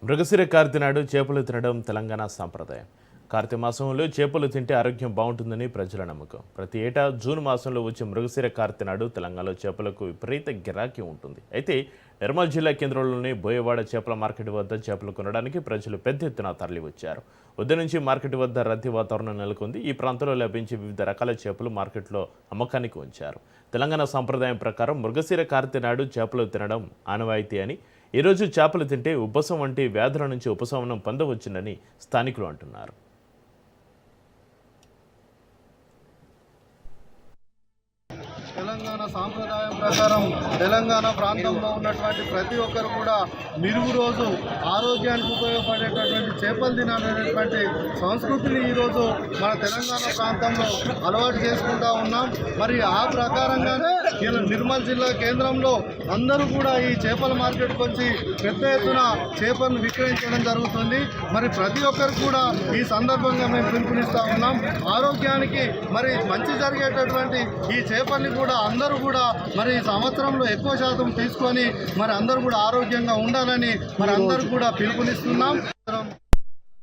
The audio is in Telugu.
మృగశిర కార్తె నాడు చేపలు తినడం తెలంగాణ సాంప్రదాయం. కార్తె మాసంలో చేపలు తింటే ఆరోగ్యం బాగుంటుందని ప్రజల నమ్మకం. ప్రతి ఏటా జూన్ మాసంలో వచ్చే మృగశిర కార్తె నాడు తెలంగాణలో చేపలకు విపరీత గిరాకీ ఉంటుంది. అయితే నిర్మల్ జిల్లా కేంద్రంలోని బోయవాడ చేపల మార్కెట్ వద్ద చేపలు కొనడానికి ప్రజలు పెద్ద ఎత్తున తరలివచ్చారు. ఉదయం నుంచి మార్కెట్ వద్ద రద్దీ వాతావరణం నెలకొంది. ఈ ప్రాంతంలో లభించే వివిధ రకాల చేపలు మార్కెట్లో అమ్మకానికి ఉంచారు. తెలంగాణ సాంప్రదాయం ప్రకారం మృగశిర కార్తె నాడు చేపలు తినడం ఆనవాయితీ అని, ఈరోజు చేపలు తింటే ఉబ్బసం వంటి వ్యాధుల నుంచి ఉపశమనం పొందవచ్చునని స్థానికులు అంటున్నారు. తెలంగాణ సాంప్రదాయం ప్రకారం తెలంగాణ ప్రాంతంలో ఉన్నటువంటి ప్రతి ఒక్కరు కూడా నిలువు రోజు ఆరోగ్యానికి ఉపయోగపడేటటువంటి చేపలు తినాలనేటువంటి సంస్కృతిని ఈరోజు మన తెలంగాణ ప్రాంతంలో అలవాటు చేసుకుంటా ఉన్నాం. మరి ఆ ప్రకారంగానే నిర్మల్ జిల్లా కేంద్రంలో అందరూ కూడా ఈ చేపల మార్కెట్కి వచ్చి పెద్ద ఎత్తున చేపలను విక్రయించడం జరుగుతుంది. మరి ప్రతి ఒక్కరు కూడా ఈ సందర్భంగా మేము పిలుపునిస్తూ ఉన్నాం. ఆరోగ్యానికి మరి మంచి జరిగేటటువంటి ఈ చేపల్ని కూడా అందరూ కూడా మరి సంవత్సరంలో ఎక్కువ శాతం తీసుకొని మరి అందరూ కూడా ఆరోగ్యంగా ఉండాలని మరి అందరూ కూడా పిలుపునిస్తున్నాం.